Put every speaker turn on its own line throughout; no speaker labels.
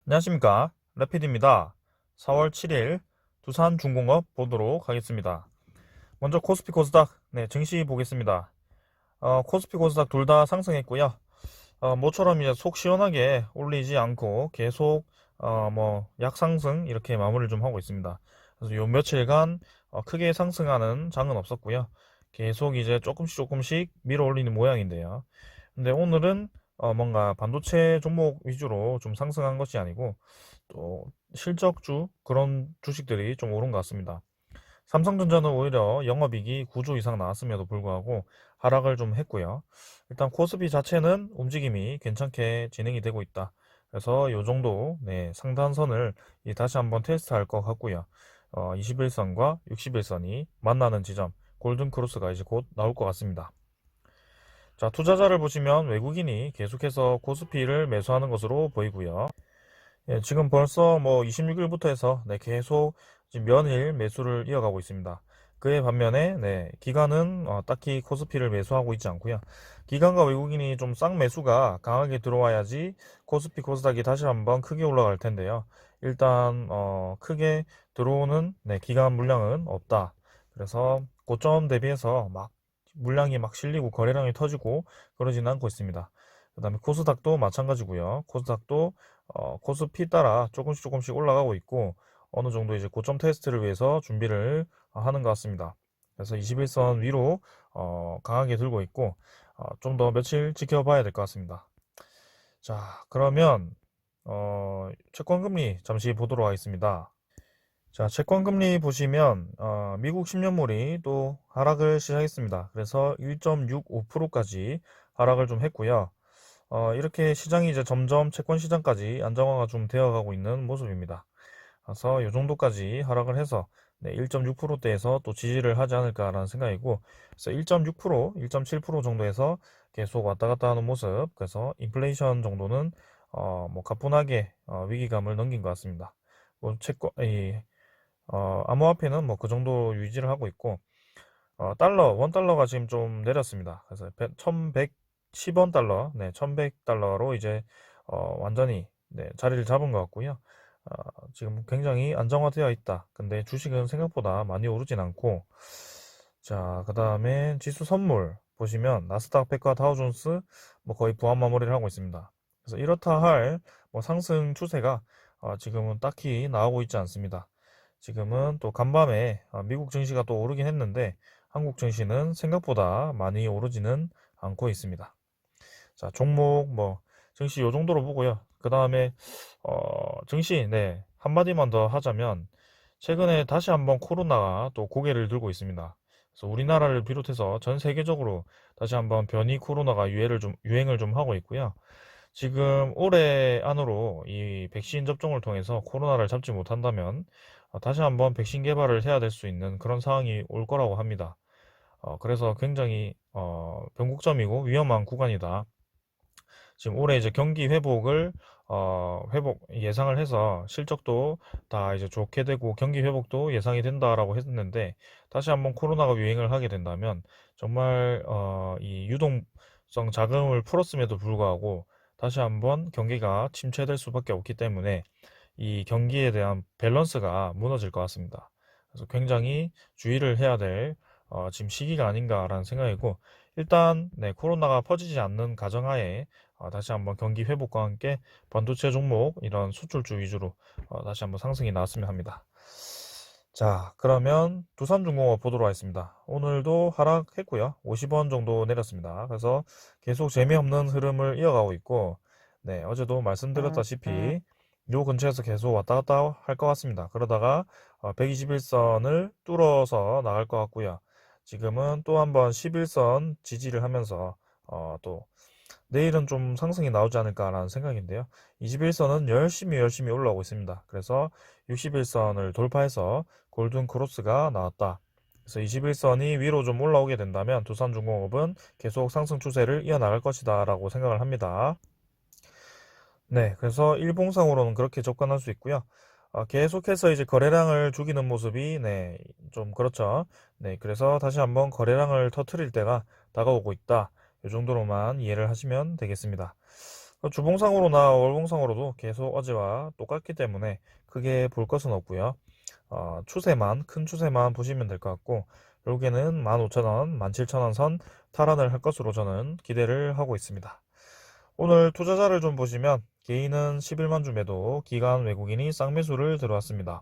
안녕하십니까, 레피드입니다. 4월 7일 두산중공업 보도록 하겠습니다. 먼저 코스피 코스닥 증시 보겠습니다. 코스피 코스닥 둘 다 상승했고요. 모처럼 이제 속 시원하게 올리지 않고 계속 약상승 이렇게 마무리를 좀 하고 있습니다. 그래서 요 며칠간 크게 상승하는 장은 없었고요. 계속 이제 조금씩 밀어 올리는 모양인데요. 근데 오늘은 뭔가 반도체 종목 위주로 좀 상승한 것이 아니고 또 실적주 그런 주식들이 좀 오른 것 같습니다. 삼성전자는 오히려 영업이익이 9조 이상 나왔음에도 불구하고 하락을 좀 했고요. 일단 코스피 자체는 움직임이 괜찮게 진행이 되고 있다. 그래서 이 정도 상단선을 다시 한번 테스트할 것 같고요. 21선과 61선이 만나는 지점 골든 크로스가 이제 곧 나올 것 같습니다. 자, 투자자를 보시면 외국인이 계속해서 코스피를 매수하는 것으로 보이고요. 예, 지금 벌써 26일부터 해서 계속 지금 연일 매수를 이어가고 있습니다. 그에 반면에 기관은 딱히 코스피를 매수하고 있지 않고요. 기관과 외국인이 좀 쌍 매수가 강하게 들어와야지 코스피 코스닥이 다시 한번 크게 올라갈 텐데요. 일단 크게 들어오는 기관 물량은 없다. 그래서 고점 대비해서 막 물량이 막 실리고 거래량이 터지고 그러지는 않고 있습니다. 그 다음에 코스닥도 마찬가지고요. 코스닥도 코스피 따라 조금씩 올라가고 있고 어느 정도 이제 고점 테스트를 위해서 준비를 하는 것 같습니다. 그래서 21선 위로 강하게 들고 있고 좀 더 며칠 지켜봐야 될 것 같습니다. 자, 그러면 채권금리 잠시 보도록 하겠습니다. 자, 채권금리 보시면 미국 10년물이 또 하락을 시작했습니다. 그래서 1.65%까지 하락을 좀 했고요. 이렇게 시장이 이제 점점 채권 시장까지 안정화가 좀 되어가고 있는 모습입니다. 그래서 이 정도까지 하락을 해서 1.6%대에서 또 지지를 하지 않을까라는 생각이고, 그래서 1.6%, 1.7% 정도에서 계속 왔다 갔다 하는 모습. 그래서 인플레이션 정도는 가뿐하게 위기감을 넘긴 것 같습니다. 뭐 채권, 암호화폐는 그 정도 유지를 하고 있고, 원 달러가 지금 좀 내렸습니다. 그래서 1110원 달러, 1100달러로 이제 완전히 자리를 잡은 것 같고요. 지금 굉장히 안정화되어 있다. 근데 주식은 생각보다 많이 오르진 않고, 자, 그 다음에 지수 선물 보시면 나스닥 100과 다우존스 거의 부합 마무리를 하고 있습니다. 그래서 이렇다 할 상승 추세가 지금은 딱히 나오고 있지 않습니다. 지금은 또 간밤에 미국 증시가 또 오르긴 했는데 한국 증시는 생각보다 많이 오르지는 않고 있습니다. 자, 종목 증시 요 정도로 보고요. 그 다음에 증시 한마디만 더 하자면 최근에 다시 한번 코로나가 또 고개를 들고 있습니다. 그래서 우리나라를 비롯해서 전 세계적으로 다시 한번 변이 코로나가 유행을 좀 하고 있고요. 지금 올해 안으로 이 백신 접종을 통해서 코로나를 잡지 못한다면 다시 한번 백신 개발을 해야 될 수 있는 그런 상황이 올 거라고 합니다. 그래서 굉장히 변곡점이고 위험한 구간이다. 지금 올해 이제 경기 회복을 회복 예상을 해서 실적도 다 이제 좋게 되고 경기 회복도 예상이 된다라고 했는데 다시 한번 코로나가 유행을 하게 된다면 정말 이 유동성 자금을 풀었음에도 불구하고 다시 한번 경기가 침체될 수밖에 없기 때문에 이 경기에 대한 밸런스가 무너질 것 같습니다. 그래서 굉장히 주의를 해야 될 지금 시기가 아닌가라는 생각이고 일단 코로나가 퍼지지 않는 가정하에 다시 한번 경기 회복과 함께 반도체 종목 이런 수출주 위주로 다시 한번 상승이 나왔으면 합니다. 자, 그러면 두산중공업 보도록 하겠습니다. 오늘도 하락했고요. 50원 정도 내렸습니다. 그래서 계속 재미없는 흐름을 이어가고 있고 어제도 말씀드렸다시피 요 근처에서 계속 왔다 갔다 할 것 같습니다. 그러다가 121선을 뚫어서 나갈 것 같고요. 지금은 또 한번 11선 지지를 하면서 또 내일은 좀 상승이 나오지 않을까라는 생각인데요. 21선은 열심히 올라오고 있습니다. 그래서 61선을 돌파해서 골든 크로스가 나왔다. 그래서 21선이 위로 좀 올라오게 된다면 두산중공업은 계속 상승 추세를 이어나갈 것이다 라고 생각을 합니다. 그래서 일봉상으로는 그렇게 접근할 수 있고요. 계속해서 이제 거래량을 죽이는 모습이 좀 그렇죠. 그래서 다시 한번 거래량을 터트릴 때가 다가오고 있다. 이 정도로만 이해를 하시면 되겠습니다. 주봉상으로나 월봉상으로도 계속 어제와 똑같기 때문에 크게 볼 것은 없고요. 큰 추세만 보시면 될 것 같고, 결국에는 15,000원, 17,000원 선 탈환을 할 것으로 저는 기대를 하고 있습니다. 오늘 투자자를 좀 보시면 개인은 11만 주 매도, 기관 외국인이 쌍매수를 들어왔습니다.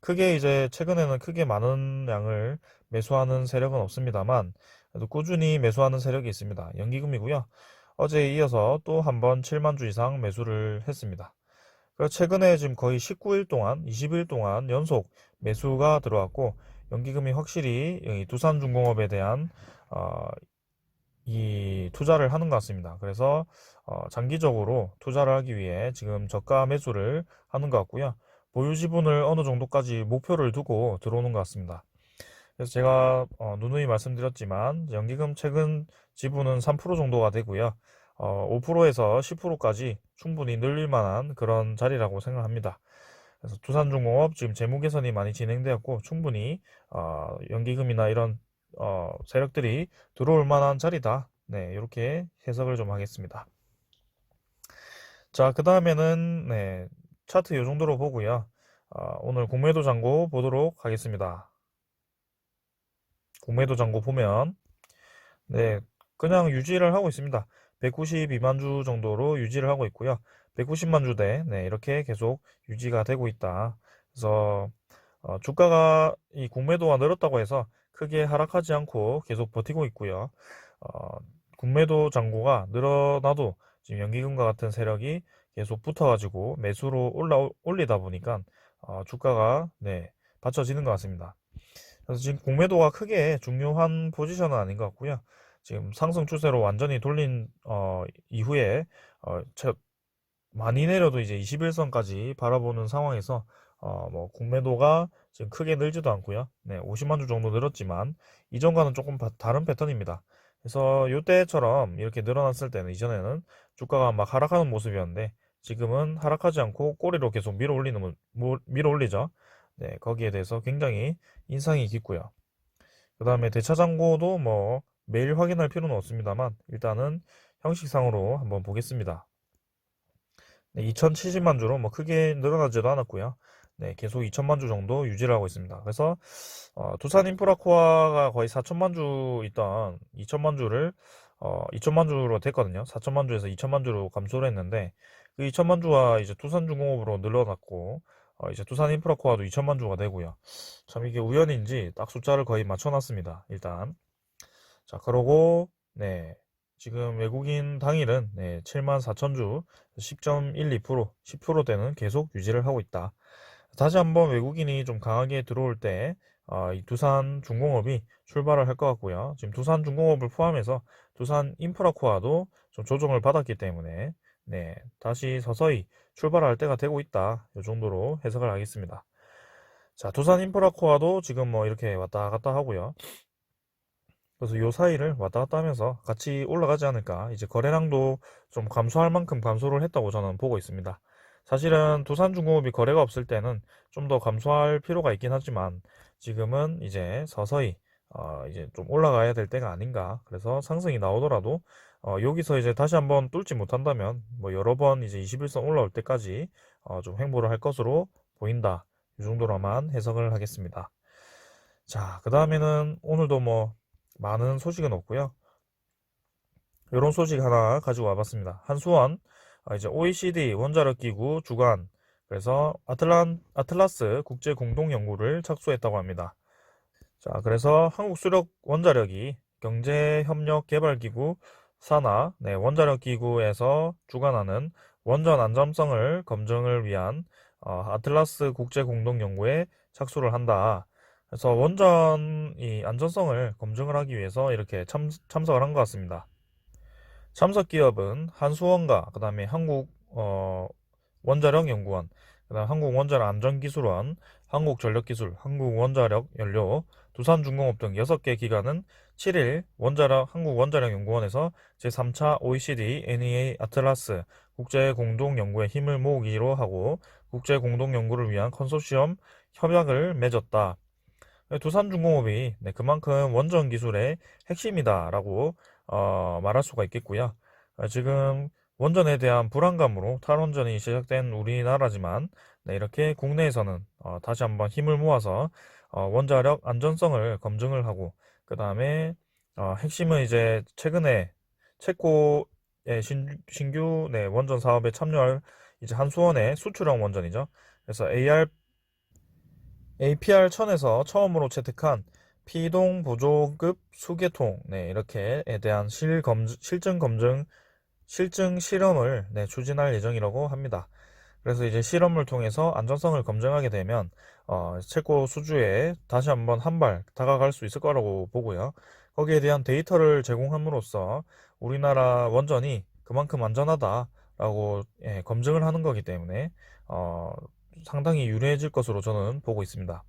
크게 이제 최근에는 크게 많은 양을 매수하는 세력은 없습니다만 그래도 꾸준히 매수하는 세력이 있습니다. 연기금이고요. 어제에 이어서 또 한 번 7만 주 이상 매수를 했습니다. 그래서 최근에 지금 거의 19일 동안, 20일 동안 연속 매수가 들어왔고 연기금이 확실히 이 두산중공업에 대한 이 투자를 하는 것 같습니다. 그래서 장기적으로 투자를 하기 위해 지금 저가 매수를 하는 것 같고요. 보유 지분을 어느 정도까지 목표를 두고 들어오는 것 같습니다. 그래서 제가 누누이 말씀드렸지만 연기금 최근 지분은 3% 정도가 되고요. 5%에서 10%까지 충분히 늘릴 만한 그런 자리라고 생각합니다. 그래서 두산중공업 지금 재무 개선이 많이 진행되었고 충분히 연기금이나 이런 세력들이 들어올 만한 자리다. 네, 이렇게 해석을 좀 하겠습니다. 자, 그 다음에는 네, 차트 이 정도로 보고요. 오늘 공매도 잔고 보도록 하겠습니다. 공매도 잔고 보면 네, 그냥 유지를 하고 있습니다. 192만 주 정도로 유지를 하고 있고요. 190만 주대, 네, 이렇게 계속 유지가 되고 있다. 그래서 주가가 이 공매도가 늘었다고 해서 크게 하락하지 않고 계속 버티고 있고요. 어, 공매도 잔고가 늘어나도 지금 연기금과 같은 세력이 계속 붙어가지고 매수로 올리다 보니까 주가가 네, 받쳐지는 것 같습니다. 그래서 지금 공매도가 크게 중요한 포지션은 아닌 것 같고요. 지금 상승 추세로 완전히 돌린 이후에 어, 많이 내려도 이제 21선까지 바라보는 상황에서 뭐 공매도가 지금 크게 늘지도 않고요. 네, 50만 주 정도 늘었지만 이전과는 조금 다른 패턴입니다. 그래서 이때처럼 이렇게 늘어났을 때는 이전에는 주가가 막 하락하는 모습이었는데 지금은 하락하지 않고 꼬리로 계속 밀어 올리죠. 네, 거기에 대해서 굉장히 인상이 깊고요. 그 다음에 대차장고도 뭐 매일 확인할 필요는 없습니다만 일단은 형식상으로 한번 보겠습니다. 네, 2070만 주로 뭐 크게 늘어나지도 않았고요. 네, 계속 2천만 주 정도 유지를 하고 있습니다. 그래서 두산 인프라코아가 거의 4천만 주 있던 2천만 주를 2천만 주로 됐거든요. 4천만 주에서 2천만 주로 감소를 했는데 그 2천만 주와 이제 두산중공업으로 늘어났고 이제 두산 인프라코아도 2천만 주가 되고요. 참 이게 우연인지 딱 숫자를 거의 맞춰놨습니다. 일단 자, 그러고, 네. 지금 외국인 당일은, 네, 7만 4천 주, 10.12%, 10%대는 계속 유지를 하고 있다. 다시 한번 외국인이 좀 강하게 들어올 때, 이 두산 중공업이 출발을 할 것 같고요. 지금 두산 중공업을 포함해서 두산 인프라코아도 좀 조정을 받았기 때문에, 네, 다시 서서히 출발할 때가 되고 있다. 이 정도로 해석을 하겠습니다. 자, 두산 인프라코아도 지금 뭐 이렇게 왔다 갔다 하고요. 그래서 요 사이를 왔다 갔다 하면서 같이 올라가지 않을까. 이제 거래량도 좀 감소할 만큼 감소를 했다고 저는 보고 있습니다. 사실은 두산중공업이 거래가 없을 때는 좀 더 감소할 필요가 있긴 하지만 지금은 이제 서서히 이제 좀 올라가야 될 때가 아닌가. 그래서 상승이 나오더라도 여기서 이제 다시 한번 뚫지 못한다면 뭐 여러 번 이제 21선 올라올 때까지 좀 횡보를 할 것으로 보인다. 이 정도로만 해석을 하겠습니다. 자, 그 다음에는 오늘도 뭐 많은 소식은 없고요. 이런 소식 하나 가지고 와봤습니다. 한수원, 이제 OECD 원자력 기구 주관, 그래서 아틀라스 국제 공동 연구를 착수했다고 합니다. 자, 그래서 한국수력 원자력이 경제협력개발기구 산하, 네, 원자력기구에서 주관하는 원전 안전성을 검증을 위한 아틀라스 국제 공동 연구에 착수를 한다. 그래서 원전 이 안전성을 검증을 하기 위해서 이렇게 참석을 한 것 같습니다. 참석 기업은 한수원과 그다음에 한국 원자력연구원, 그다음 한국원자력안전기술원, 한국전력기술, 한국원자력연료, 두산중공업 등 6개 기관은 7일 한국원자력연구원에서 제3차 OECD NEA 아틀라스 국제공동연구에 힘을 모으기로 하고 국제공동연구를 위한 컨소시엄 협약을 맺었다. 두산중공업이 네, 그만큼 원전 기술의 핵심이다라고 말할 수가 있겠고요. 지금 원전에 대한 불안감으로 탈원전이 시작된 우리나라지만 네, 이렇게 국내에서는 다시 한번 힘을 모아서 원자력 안전성을 검증을 하고 그 다음에 핵심은 이제 최근에 체코의 신규 네, 원전 사업에 참여할 이제 한수원의 수출형 원전이죠. 그래서 APR-1000에서 처음으로 채택한 피동 보조급 수계통 네, 이렇게에 대한 실증 실험을 네, 추진할 예정이라고 합니다. 그래서 이제 실험을 통해서 안전성을 검증하게 되면 체코 수주에 다시 한번 한 발 다가갈 수 있을 거라고 보고요. 거기에 대한 데이터를 제공함으로써 우리나라 원전이 그만큼 안전하다라고 예, 검증을 하는 거기 때문에 어, 상당히 유리해질 것으로 저는 보고 있습니다.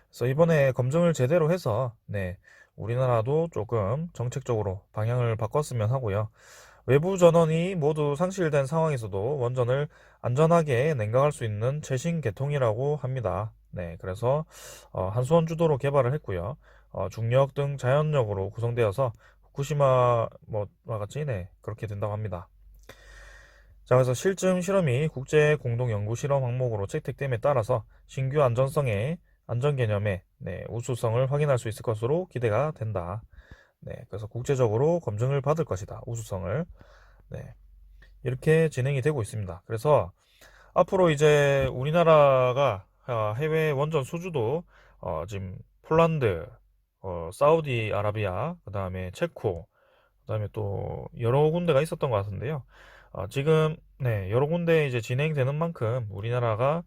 그래서 이번에 검증을 제대로 해서 네, 우리나라도 조금 정책적으로 방향을 바꿨으면 하고요. 외부 전원이 모두 상실된 상황에서도 원전을 안전하게 냉각할 수 있는 최신 계통이라고 합니다. 네, 그래서 한수원 주도로 개발을 했고요. 중력 등 자연력으로 구성되어서 후쿠시마 뭐와 같이 네, 그렇게 된다고 합니다. 자, 그래서 실증 실험이 국제 공동 연구 실험 항목으로 채택됨에 따라서 신규 안전 개념의 네, 우수성을 확인할 수 있을 것으로 기대가 된다. 네, 그래서 국제적으로 검증을 받을 것이다. 우수성을. 네, 이렇게 진행이 되고 있습니다. 그래서 앞으로 이제 우리나라가 해외 원전 수주도 지금 폴란드, 사우디아라비아, 그 다음에 체코, 그 다음에 또 여러 군데가 있었던 것 같은데요. 지금 네, 여러 군데 이제 진행되는 만큼 우리나라가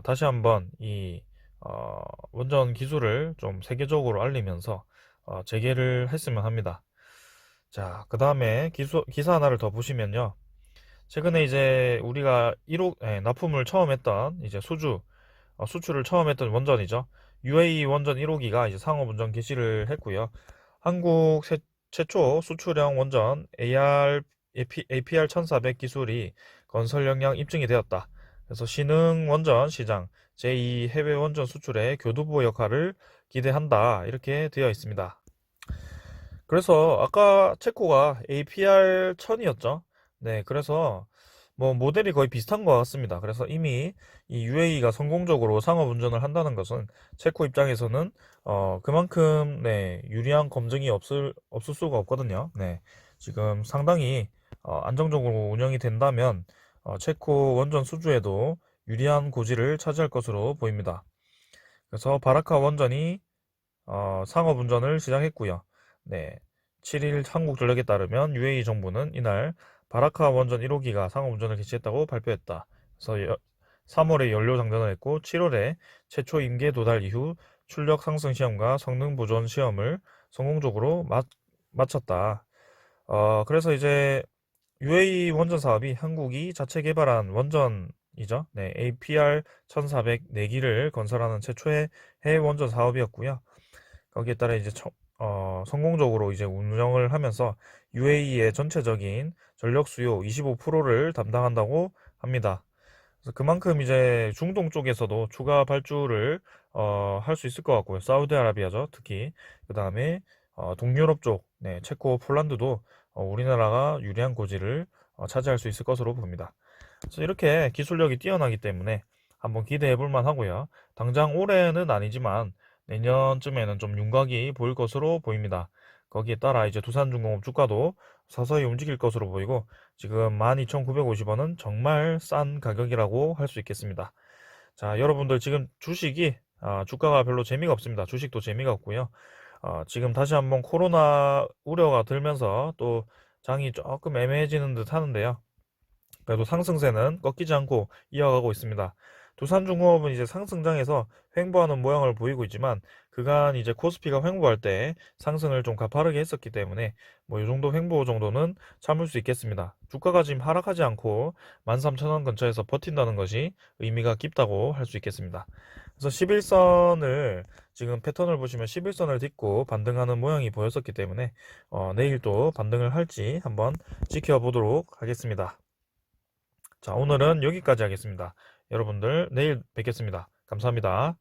다시 한번 이 원전 기술을 좀 세계적으로 알리면서 재개를 했으면 합니다. 자, 그 다음에 기사 하나를 더 보시면요. 최근에 이제 우리가 1호 납품을 처음 했던 이제 수출을 처음 했던 원전이죠. UAE 원전 1호기가 이제 상업운전 개시를 했고요. 한국 최초 수출형 원전 APR 1400 기술이 건설 역량 입증이 되었다. 그래서 신흥 원전 시장 제2 해외 원전 수출의 교두보 역할을 기대한다. 이렇게 되어 있습니다. 그래서 아까 체코가 APR 1000이었죠. 네, 그래서 뭐 모델이 거의 비슷한 것 같습니다. 그래서 이미 이 UAE가 성공적으로 상업 운전을 한다는 것은 체코 입장에서는 그만큼 네, 유리한 검증이 없을 수가 없거든요. 네, 지금 상당히 안정적으로 운영이 된다면 체코 원전 수주에도 유리한 고지를 차지할 것으로 보입니다. 그래서 바라카 원전이 상업 운전을 시작했고요. 네, 7일 한국전력에 따르면 UAE 정부는 이날 바라카 원전 1호기가 상업 운전을 개시했다고 발표했다. 그래서 3월에 연료 장전을 했고 7월에 최초 임계 도달 이후 출력 상승 시험과 성능 보존 시험을 성공적으로 마쳤다. 그래서 이제 UAE 원전 사업이 한국이 자체 개발한 원전이죠. 네, APR 1400 4기를 건설하는 최초의 해외 원전 사업이었고요. 거기에 따라 이제 성공적으로 이제 운영을 하면서 UAE의 전체적인 전력 수요 25%를 담당한다고 합니다. 그래서 그만큼 이제 중동 쪽에서도 추가 발주를 할 수 있을 것 같고요. 사우디아라비아죠, 특히. 그 다음에 동유럽 쪽, 네, 체코, 폴란드도 우리나라가 유리한 고지를 차지할 수 있을 것으로 봅니다. 그래서 이렇게 기술력이 뛰어나기 때문에 한번 기대해 볼 만하고요. 당장 올해는 아니지만 내년쯤에는 좀 윤곽이 보일 것으로 보입니다. 거기에 따라 이제 두산중공업 주가도 서서히 움직일 것으로 보이고 지금 12,950원은 정말 싼 가격이라고 할 수 있겠습니다. 자, 여러분들 지금 주식이 주가가 별로 재미가 없습니다. 주식도 재미가 없고요. 지금 다시 한번 코로나 우려가 들면서 또 장이 조금 애매해지는 듯 하는데요. 그래도 상승세는 꺾이지 않고 이어가고 있습니다. 두산중공업은 이제 상승장에서 횡보하는 모양을 보이고 있지만 그간 이제 코스피가 횡보할 때 상승을 좀 가파르게 했었기 때문에 뭐 이 정도 횡보 정도는 참을 수 있겠습니다. 주가가 지금 하락하지 않고 13,000원 근처에서 버틴다는 것이 의미가 깊다고 할 수 있겠습니다. 그래서 11선을 지금 패턴을 보시면 11선을 딛고 반등하는 모양이 보였었기 때문에 내일 또 반등을 할지 한번 지켜보도록 하겠습니다. 자, 오늘은 여기까지 하겠습니다. 여러분들 내일 뵙겠습니다. 감사합니다.